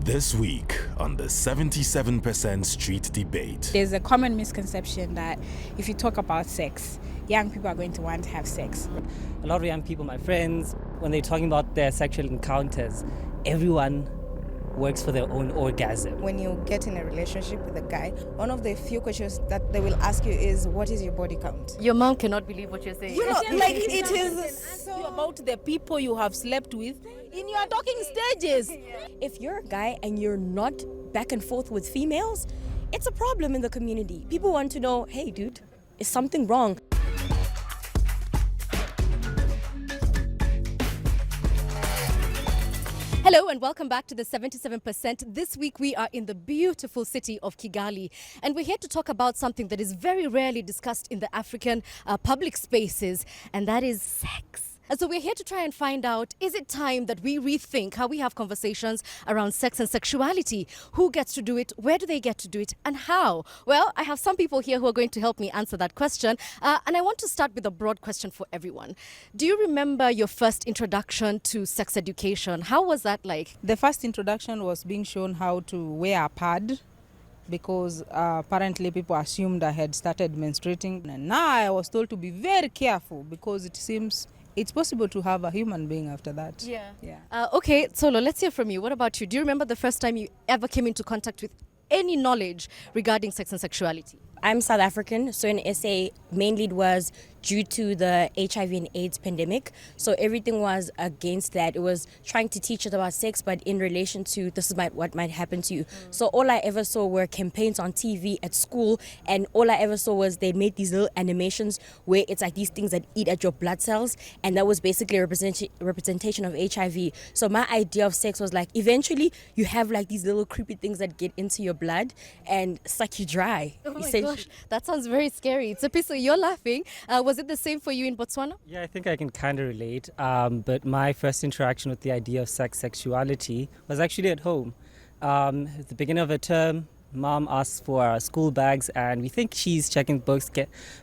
This week on the 77% Street Debate. There's a common misconception that if you talk about sex, young people are going to want to have sex. A lot of young people, my friends, when they're talking about their sexual encounters, everyone works for their own orgasm. When you get in a relationship with a guy, one of the few questions that they will ask you is, what is your body count? Your mom cannot believe what you're saying. You know, like it is So about the people you have slept with in your talking stages. If you're a guy and you're not back and forth with females, it's a problem in the community. People want to know, hey dude, is something wrong? Hello and welcome back to the 77%. This week we are in the beautiful city of Kigali and we're here to talk about something that is very rarely discussed in the African public spaces, and that is sex. And so we're here to try and find out, is it time that we rethink how we have conversations around sex and sexuality? Who gets to do it? Where do they get to do it? And how? Well, I have some people here who are going to help me answer that question. And I want to start with a broad question for everyone. Do you remember your first introduction to sex education? How was that like? The first introduction was being shown how to wear a pad because apparently people assumed I had started menstruating. And now I was told to be very careful because it seems it's possible to have a human being after that. Yeah. Okay, Solo, let's hear from you. What about you? Do you remember the first time you ever came into contact with any knowledge regarding sex and sexuality? I'm South African, so in SA, mainly it was due to the HIV and AIDS pandemic. So everything was against that. It was trying to teach us about sex, but in relation to what might happen to you. So all I ever saw were campaigns on TV at school, and all I ever saw was they made these little animations where it's like these things that eat at your blood cells, and that was basically a representation of HIV. So my idea of sex was like, eventually you have like these little creepy things that get into your blood and suck you dry. Oh my gosh, that sounds very scary. Tsepiso, you're laughing. Was it the same for you in Botswana? Yeah, I think I can kind of relate. But my first interaction with the idea of sexuality was actually at home. At the beginning of a term, Mom asks for our school bags, and we think she's checking books,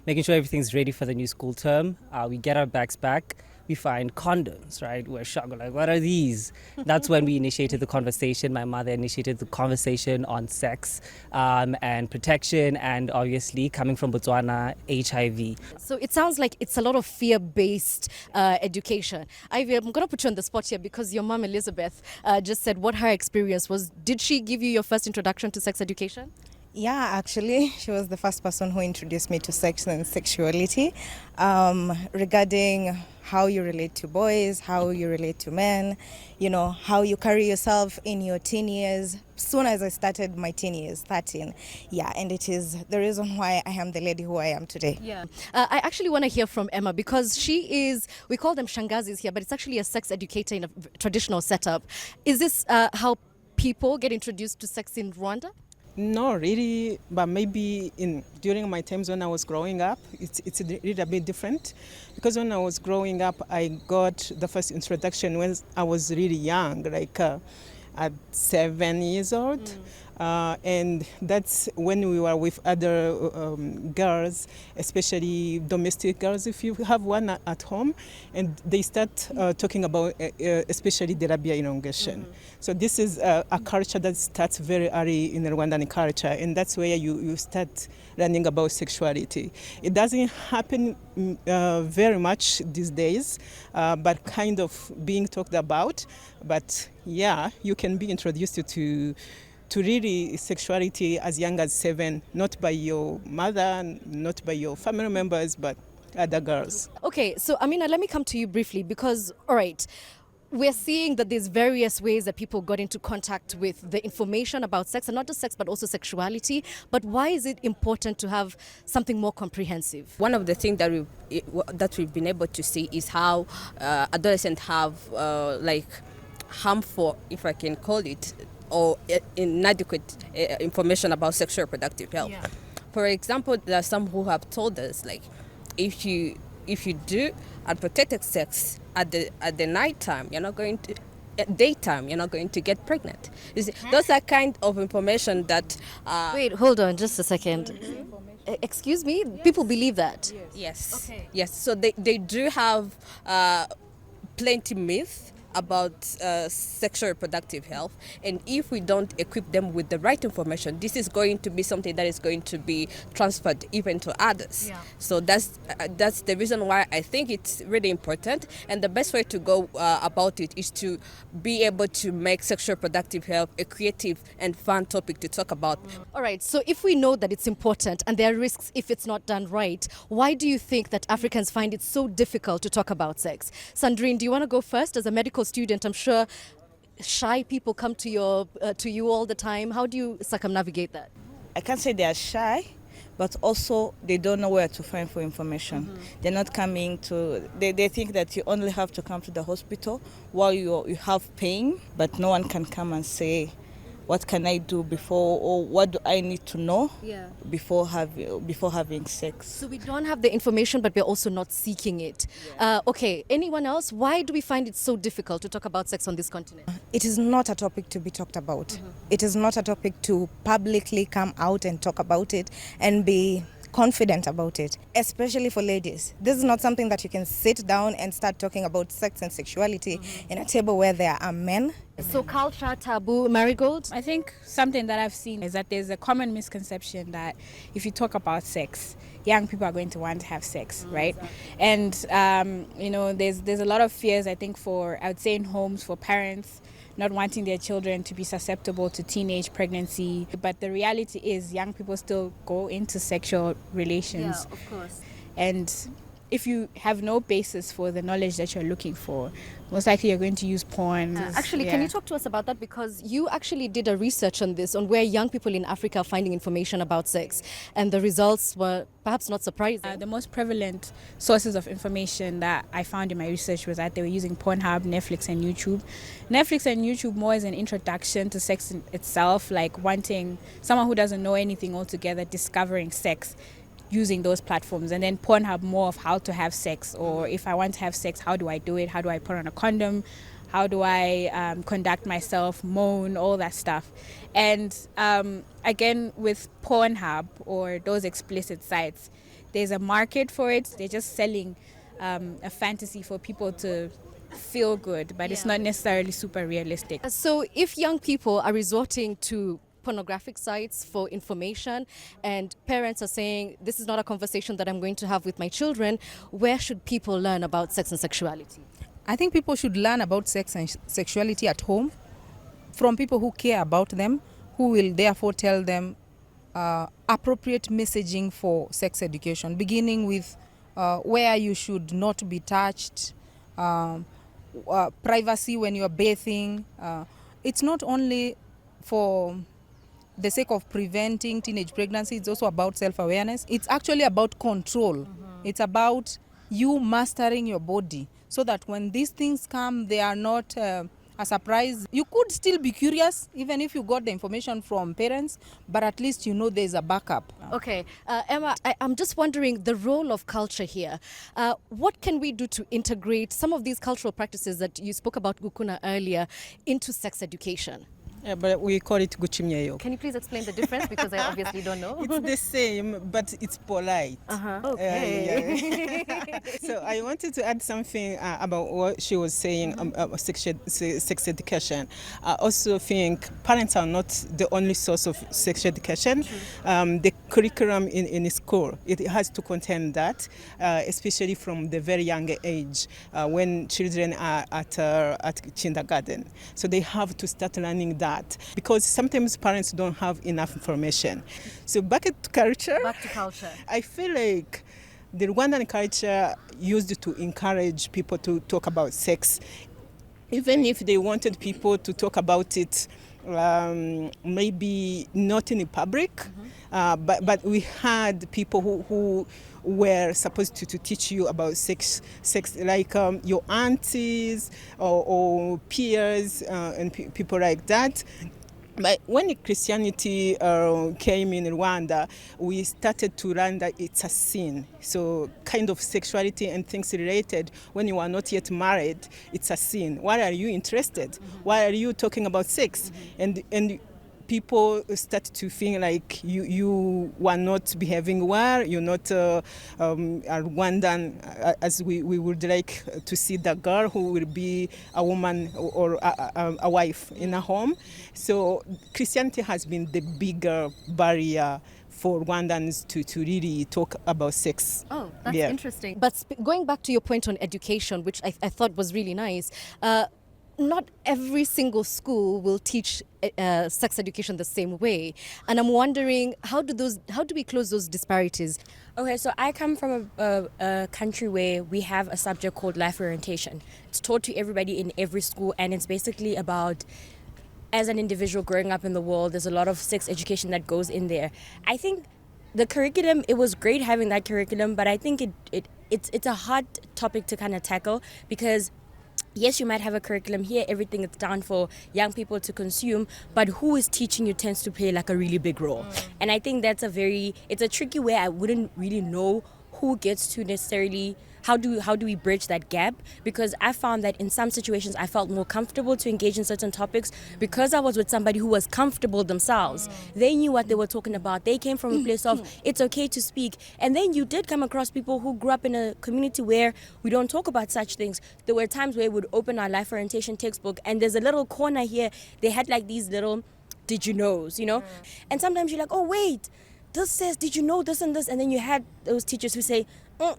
making sure everything's ready for the new school term. We get our bags back. We find condoms, right? We're shocked. We're like, what are these? That's when we initiated the conversation. My mother initiated the conversation on sex and protection, and obviously, coming from Botswana, HIV. So it sounds like it's a lot of fear-based education. Ivy, I'm going to put you on the spot here because your mom, Elizabeth, just said what her experience was. Did she give you your first introduction to sex education? Yeah, actually, she was the first person who introduced me to sex and sexuality, regarding how you relate to boys, how you relate to men, you know, how you carry yourself in your teen years. Soon as I started my teen years, 13, yeah, and it is the reason why I am the lady who I am today. Yeah, I actually want to hear from Emma because she is, we call them shangazis here, but it's actually a sex educator in a traditional setup. Is this how people get introduced to sex in Rwanda? No, really, but maybe during my times when I was growing up, it's really a bit different. Because when I was growing up, I got the first introduction when I was really young, like at 7 years old. And that's when we were with other girls, especially domestic girls, if you have one at home, and they start talking about especially the labia elongation. So this is a culture that starts very early in the Rwandan culture, and that's where you start learning about sexuality. It doesn't happen very much these days, but kind of being talked about. But yeah, you can be introduced to really sexuality as young as 7, not by your mother, not by your family members, but other girls. Okay, so Amina, let me come to you briefly because, all right, we're seeing that there's various ways that people got into contact with the information about sex, and not just sex, but also sexuality. But why is it important to have something more comprehensive? One of the things that we've been able to see is how adolescents have harmful, if I can call it, or inadequate information about sexual reproductive health. Yeah. For example, there are some who have told us, like, if you do unprotected sex at the nighttime, you're not going to. At daytime, you're not going to get pregnant. You see, those are kind of information that. Wait, hold on, just a second. Excuse me, yes. People believe that. Yes. Okay. Yes. So they do have plenty myth about sexual reproductive health, and if we don't equip them with the right information, this is going to be something that is going to be transferred even to others. Yeah. So that's the reason why I think it's really important, and the best way to go about it is to be able to make sexual reproductive health a creative and fun topic to talk about. All right, so if we know that it's important and there are risks if it's not done right, why do you think that Africans find it so difficult to talk about sex? Sandrine, do you want to go first? As a medical student, I'm sure shy people come to you all the time. How do you circumnavigate that? I can't say they are shy, but also they don't know where to find for information. They're not coming to, they think that you only have to come to the hospital while you have pain, but no one can come and say, what can I do before, or what do I need to know before having sex? So we don't have the information, but we're also not seeking it. Okay, anyone else? Why do we find it so difficult to talk about sex on this continent? It is not a topic to be talked about. It is not a topic to publicly come out and talk about it and be confident about it, especially for ladies. This is not something that you can sit down and start talking about sex and sexuality in a table where there are men. So culture, taboo, Marigold? I think something that I've seen is that there's a common misconception that if you talk about sex, young people are going to want to have sex, right? And there's a lot of fears, I think, I would say in homes, for parents not wanting their children to be susceptible to teenage pregnancy. But the reality is young people still go into sexual relations. Yeah, of course. And if you have no basis for the knowledge that you're looking for, most likely you're going to use porn. Actually, can you talk to us about that? Because you actually did a research on this, on where young people in Africa are finding information about sex. And the results were perhaps not surprising. The most prevalent sources of information that I found in my research was that they were using Pornhub, Netflix, and YouTube. Netflix and YouTube more as an introduction to sex in itself, like wanting someone who doesn't know anything altogether, discovering sex using those platforms. And then Pornhub more of how to have sex, or if I want to have sex, how do I do it? How do I put on a condom? How do I conduct myself, moan, all that stuff. And again, with Pornhub or those explicit sites, there's a market for it. They're just selling a fantasy for people to feel good, but it's not necessarily super realistic. So if young people are resorting to pornographic sites for information and parents are saying, this is not a conversation that I'm going to have with my children, where should people learn about sex and sexuality? I think people should learn about sex and sexuality at home from people who care about them, who will therefore tell them appropriate messaging for sex education, beginning with where you should not be touched, privacy when you're bathing. It's not only for the sake of preventing teenage pregnancy, it's also about self-awareness. It's actually about control. It's about you mastering your body so that when these things come, they are not a surprise. You could still be curious, even if you got the information from parents, but at least you know there's a backup. Okay, Emma, I'm just wondering the role of culture here. What can we do to integrate some of these cultural practices that you spoke about, Gukuna, earlier, into sex education? Yeah, but we call it guchimyeyo. Can you please explain the difference? Because I obviously don't know. It's the same, but it's polite. Okay. So I wanted to add something about what she was saying about sex education. I also think parents are not the only source of sex education. The curriculum in school, it has to contain that, especially from the very young age when children are at kindergarten. So they have to start learning that, because sometimes parents don't have enough information. So back to culture. Back to culture. I feel like the Rwandan culture used to encourage people to talk about sex, even if they wanted people to talk about it maybe not in public, but we had people who were supposed to teach you about sex like your aunties or peers and people like that. But when Christianity came in Rwanda, we started to learn that it's a sin. So kind of sexuality and things related, when you are not yet married, it's a sin. Why are you interested? Why are you talking about sex? And people start to think like you are not behaving well, you're not a Rwandan as we would like to see the girl who will be a woman or a wife in a home. So Christianity has been the bigger barrier for Rwandans to really talk about sex. Oh, that's interesting. But going back to your point on education, which I thought was really nice, not every single school will teach sex education the same way. And I'm wondering, how do we close those disparities? Okay, so I come from a country where we have a subject called life orientation. It's taught to everybody in every school, and it's basically about, as an individual growing up in the world, there's a lot of sex education that goes in there. I think the curriculum, it was great having that curriculum, but I think it's a hard topic to kind of tackle, because yes, you might have a curriculum here, everything is down for young people to consume, but who is teaching you tends to play like a really big role. And I think it's a tricky way. I wouldn't really know who gets to necessarily, how do we bridge that gap? Because I found that in some situations I felt more comfortable to engage in certain topics because I was with somebody who was comfortable themselves. They knew what they were talking about. They came from a place of it's okay to speak. And then you did come across people who grew up in a community where we don't talk about such things. There were times where we would open our life orientation textbook and there's a little corner here. They had like these little did you knows, you know? And sometimes you're like, oh wait, this says did you know this and this, and then you had those teachers who say,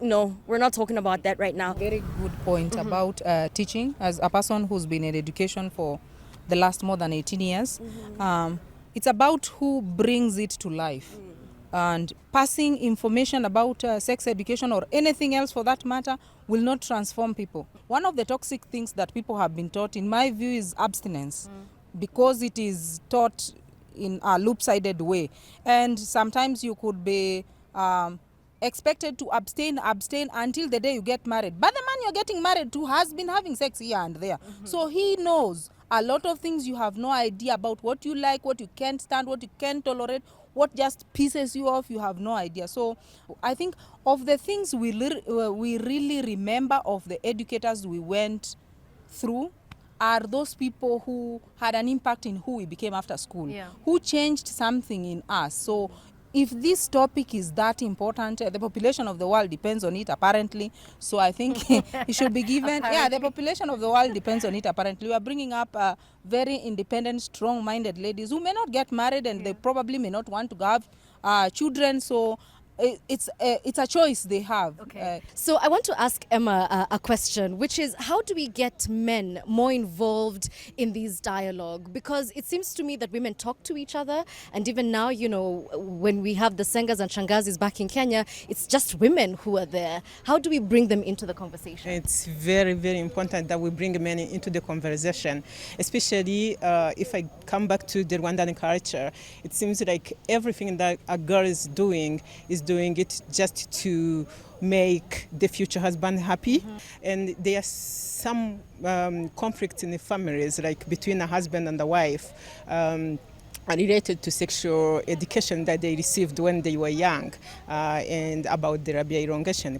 no, we're not talking about that right now. Very good point about teaching. As a person who's been in education for the last more than 18 years, it's about who brings it to life. And passing information about sex education or anything else for that matter will not transform people. One of the toxic things that people have been taught, in my view, is abstinence, because it is taught in a loop-sided way. And sometimes you could be expected to abstain until the day you get married. But the man you're getting married to has been having sex here and there. So he knows a lot of things. You have no idea about what you like, what you can't stand, what you can't tolerate, what just pisses you off. You have no idea. So I think of the things we really remember of the educators we went through are those people who had an impact in who we became after school, who changed something in us. So if this topic is that important, the population of the world depends on it apparently. So I think it should be given. The population of the world depends on it apparently. We are bringing up very independent, strong-minded ladies who may not get married, and they probably may not want to have children. So it's a choice they have. So I want to ask Emma a question, which is, how do we get men more involved in these dialogue? Because it seems to me that women talk to each other, and even now, you know, when we have the Sengas and Shangazis back in Kenya, it's just women who are there. How do we bring them into the conversation? It's very, very important that we bring men into the conversation, especially if I come back to the Rwandan culture. It seems like everything that a girl is doing it just to make the future husband happy. And there are some conflicts in the families, like between a husband and a wife, related to sexual education that they received when they were young, and about the rabia irongation,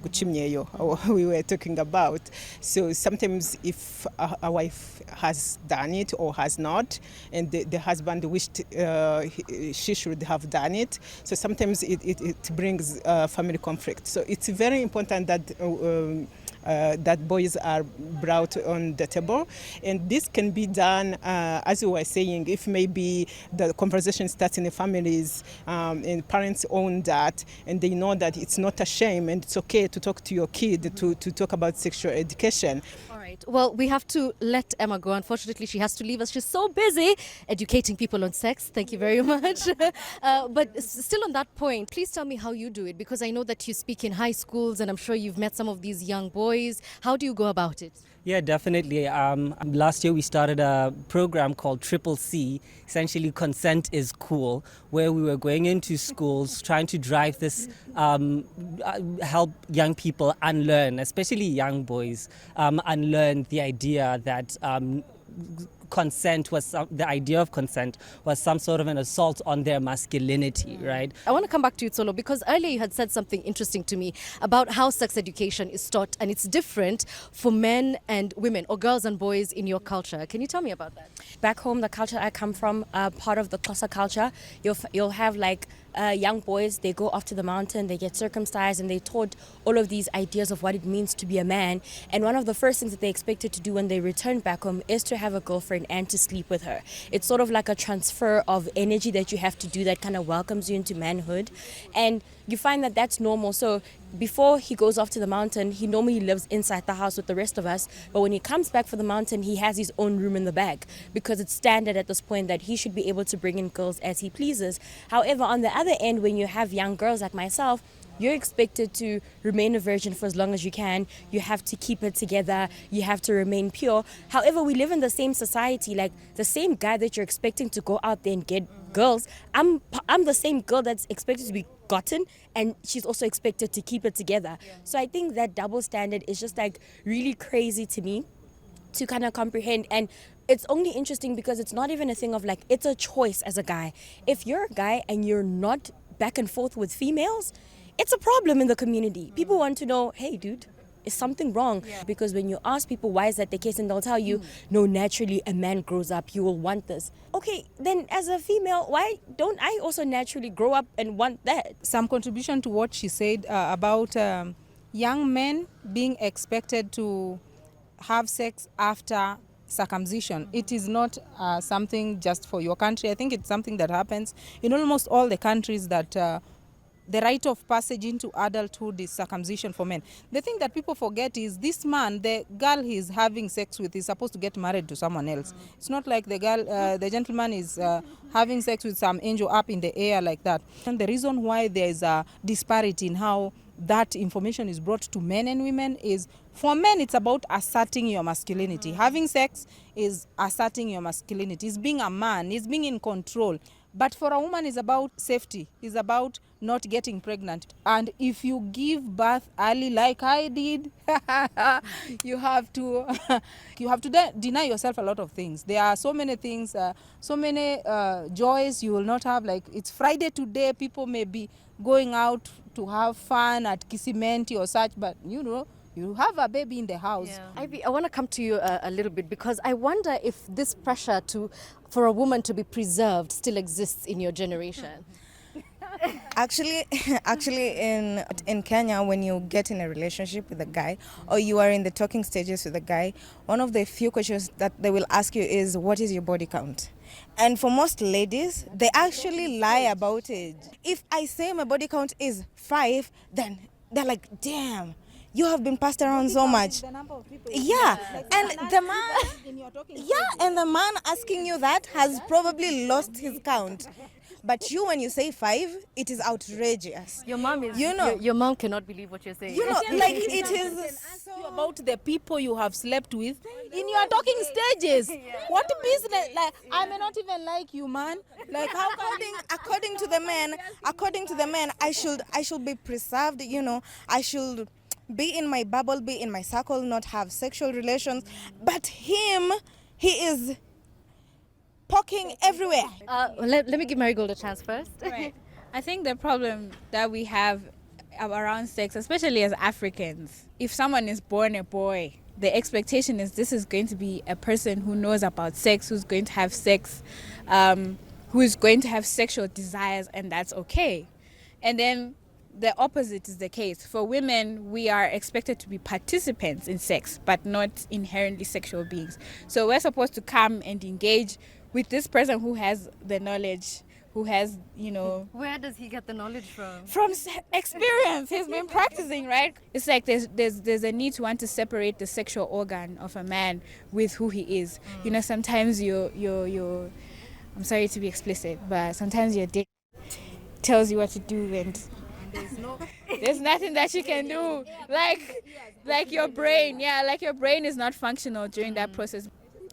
we were talking about. So sometimes if a wife has done it or has not, and the husband wished she should have done it, so sometimes it brings family conflict. So it's very important that that boys are brought on the table, and this can be done, as you were saying, if maybe the conversation starts in the families, and parents own that, and they know that it's not a shame and it's okay to talk to your kid, to talk about sexual education. All right. Well, we have to let Emma go. Unfortunately, she has to leave us. She's so busy educating people on sex. Thank you very much. But still on that point, please tell me how you do it, because I know that you speak in high schools, and I'm sure you've met some of these young boys. How do you go about it? Yeah, definitely. Last year we started a program called Triple C, essentially Consent is Cool, where we were going into schools trying to drive this, help young people unlearn, especially young boys, unlearn the idea that consent was the idea of consent was some sort of an assault on their masculinity, right? I want to come back to you, Tsolo, because earlier you had said something interesting to me about how sex education is taught, and it's different for men and women, or girls and boys in your culture. Can you tell me about that? Back home, the culture I come from, part of the Xhosa culture, you'll have like young boys, they go off to the mountain, they get circumcised, and they taught all of these ideas of what it means to be a man. And one of the first things that they expected to do when they returned back home is to have a girlfriend and to sleep with her. It's sort of like a transfer of energy that you have to do that kind of welcomes you into manhood. And you find that that's normal. So before he goes off to the mountain, he normally lives inside the house with the rest of us. But when he comes back for the mountain, he has his own room in the back, because it's standard at this point that he should be able to bring in girls as he pleases. However, on the other end, when you have young girls like myself, you're expected to remain a virgin for as long as you can. You have to keep it together. You have to remain pure. However, we live in the same society. Like, the same guy that you're expecting to go out there and get girls, I'm the same girl that's expected to be gotten, and she's also expected to keep it together. Yeah. So I think that double standard is just like really crazy to me to kind of comprehend. And it's only interesting because it's not even a thing of like, it's a choice as a guy. If you're a guy and you're not back and forth with females, it's a problem in the community. People want to know, hey, dude, is something wrong? Yeah. Because when you ask people why is that the case, and they'll tell you, no, naturally a man grows up, you will want this. Okay, then as a female, why don't I also naturally grow up and want that? Some contribution to what she said about young men being expected to have sex after circumcision. It is not something just for your country. I think it's something that happens in almost all the countries that the rite of passage into adulthood is circumcision for men. The thing that people forget is this man, the girl he's having sex with, is supposed to get married to someone else. It's not like the girl, the gentleman is having sex with some angel up in the air like that. And the reason why there is a disparity in how that information is brought to men and women is, for men, it's about asserting your masculinity. Having sex is asserting your masculinity. It's being a man. It's being in control. But for a woman, it's about safety. It's about not getting pregnant. And if you give birth early, like I did, you have to deny yourself a lot of things. There are so many things, so many joys you will not have. Like, it's Friday today. People may be going out to have fun at Kisimenti or such, but you know, you have a baby in the house. Yeah. Ivy, I want to come to you a little bit, because I wonder if this pressure for a woman to be preserved still exists in your generation. Actually, in Kenya, when you get in a relationship with a guy, or you are in the talking stages with a guy, one of the few questions that they will ask you is, what is your body count? And for most ladies, they actually lie about it. If I say my body count is 5, then they're like, damn, you have been passed around so much. Yeah, and the man asking you that has probably lost his count. But you, when you say 5, it is outrageous. Your mom is, your mom cannot believe what you're saying. You know, like, it is so about the people you have slept with in your talking stages. What business? Like, I may not even like you, man. Like, how according to the men, I should be preserved. You know, I should be in my bubble, be in my circle, not have sexual relations. But him, he is poking everywhere. Let me give Marigold a chance first. Right. I think the problem that we have around sex, especially as Africans, if someone is born a boy, the expectation is this is going to be a person who knows about sex, who's going to have sex, who is going to have sexual desires, and that's okay. And then the opposite is the case. For women, we are expected to be participants in sex, but not inherently sexual beings. So we're supposed to come and engage with this person who has the knowledge, who has, you know... Where does he get the knowledge from? From experience. He's been practicing, right? It's like there's a need to want to separate the sexual organ of a man with who he is. You know, sometimes you're I'm sorry to be explicit, but sometimes your dick tells you what to do, and there's nothing that you can do. Like your brain, your brain is not functional during that process.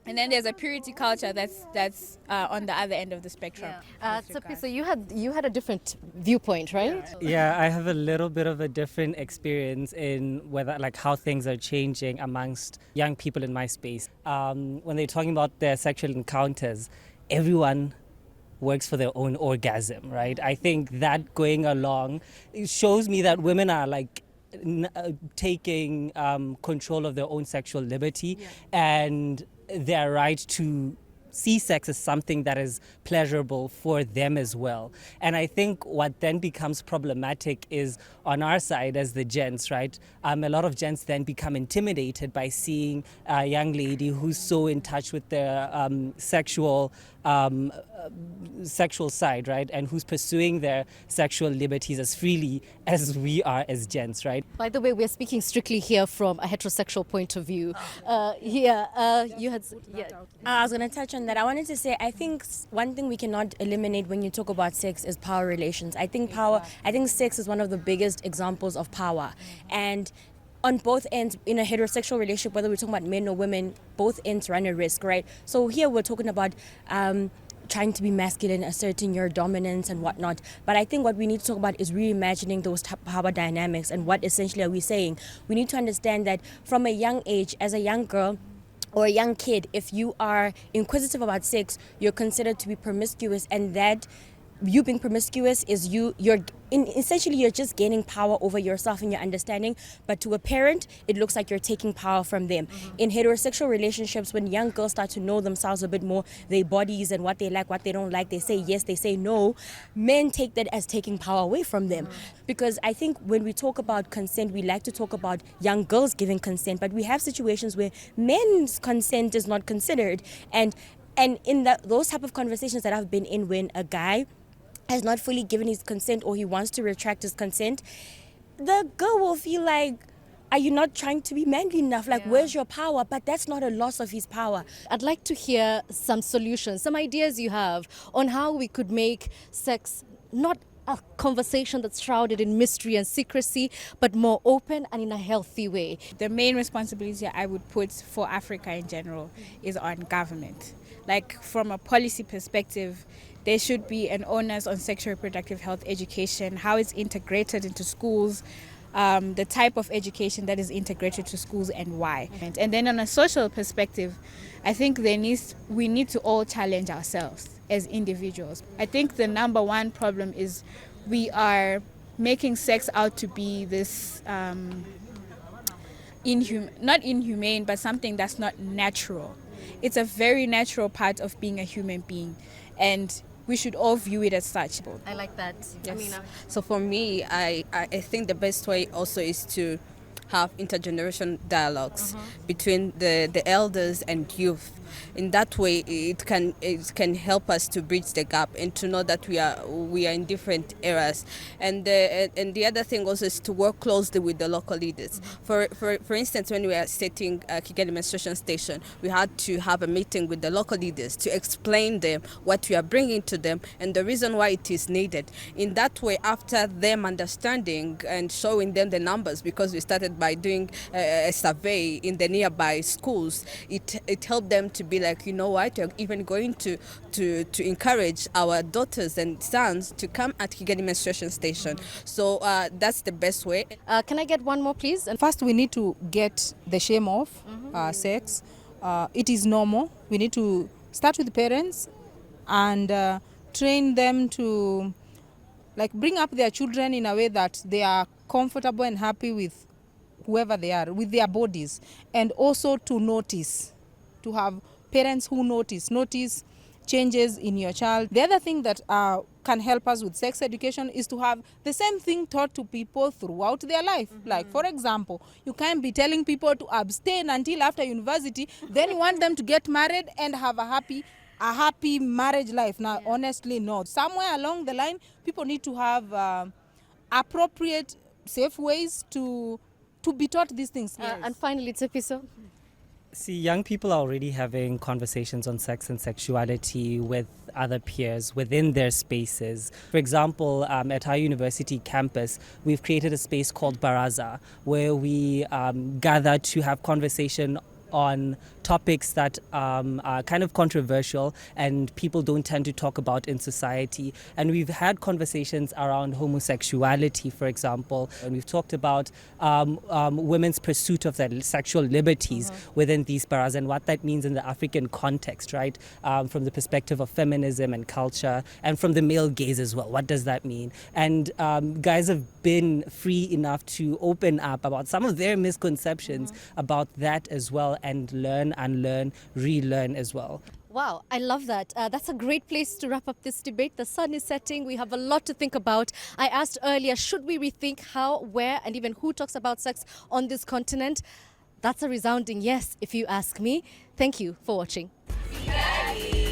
And then there's a purity culture that's on the other end of the spectrum. Tsopi, so you had a different viewpoint, right? Yeah, I have a little bit of a different experience in whether, like, how things are changing amongst young people in my space. When they're talking about their sexual encounters, everyone works for their own orgasm, right? I think that going along, it shows me that women are like taking control of their own sexual liberty and their right to see sex as something that is pleasurable for them as well. And I think what then becomes problematic is on our side as the gents, right? A lot of gents then become intimidated by seeing a young lady who's so in touch with their sexual side, right? And who's pursuing their sexual liberties as freely as we are as gents, right? By the way, we're speaking strictly here from a heterosexual point of view. You had... I was going to touch on that. I wanted to say, I think one thing we cannot eliminate when you talk about sex is power relations. I think sex is one of the biggest examples of power. And on both ends, in a heterosexual relationship, whether we're talking about men or women, both ends run a risk, right? So here we're talking about trying to be masculine, asserting your dominance and whatnot. But I think what we need to talk about is reimagining those power dynamics. And what essentially are we saying? We need to understand that from a young age, as a young girl, or a young kid, if you are inquisitive about sex, you're considered to be promiscuous, and that you being promiscuous is essentially you're just gaining power over yourself and your understanding. But to a parent, it looks like you're taking power from them. In heterosexual relationships, when young girls start to know themselves a bit more, their bodies and what they like, what they don't like, they say yes, they say no, men take that as taking power away from them. Because I think when we talk about consent, we like to talk about young girls giving consent, but we have situations where men's consent is not considered. And in those type of conversations that I've been in, when a guy has not fully given his consent or he wants to retract his consent, the girl will feel like, are you not trying to be manly enough? Like, where's your power? But that's not a loss of his power. I'd like to hear some solutions, some ideas you have on how we could make sex not a conversation that's shrouded in mystery and secrecy, but more open and in a healthy way. The main responsibility I would put for Africa in general is on government. Like, from a policy perspective, there should be an onus on sexual reproductive health education, how it's integrated into schools, the type of education that is integrated to schools and why. And then on a social perspective, I think we need to all challenge ourselves as individuals. I think the number one problem is we are making sex out to be this not inhumane, but something that's not natural. It's a very natural part of being a human being, and we should all view it as such. I like that. Yes. So for me, I think the best way also is to have intergenerational dialogues between the elders and youth. In that way, it can help us to bridge the gap and to know that we are in different eras. And the other thing also is to work closely with the local leaders. For instance, when we are setting Kigali menstruation station, we had to have a meeting with the local leaders to explain them what we are bringing to them and the reason why it is needed. In that way, after them understanding and showing them the numbers, because we started by doing a survey in the nearby schools, it helped them to be like, you know what, we're even going to encourage our daughters and sons to come at Kigali menstruation station. So that's the best way. Can I get one more, please? And first, we need to get the shame off sex. It is normal. We need to start with the parents and train them to bring up their children in a way that they are comfortable and happy with whoever they are, with their bodies, and also to notice, to have parents who notice changes in your child. The other thing that can help us with sex education is to have the same thing taught to people throughout their life. Like, for example, you can't be telling people to abstain until after university, then you want them to get married and have a happy marriage life. Now, honestly, no. Somewhere along the line, people need to have appropriate, safe ways to be taught these things. And finally, Tsepiso. See, young people are already having conversations on sex and sexuality with other peers within their spaces. For example, at our university campus, we've created a space called Baraza, where we gather to have conversation on topics that are kind of controversial and people don't tend to talk about in society. And we've had conversations around homosexuality, for example, and we've talked about women's pursuit of their sexual liberties within these paras and what that means in the African context, right? From the perspective of feminism and culture, and from the male gaze as well. What does that mean? And guys have been free enough to open up about some of their misconceptions about that as well, and learn, unlearn, relearn as well. Wow, I love that. That's a great place to wrap up this debate. The sun is setting. We have a lot to think about. I asked earlier, should we rethink how, where, and even who talks about sex on this continent? That's a resounding yes, if you ask me. Thank you for watching. Kigali.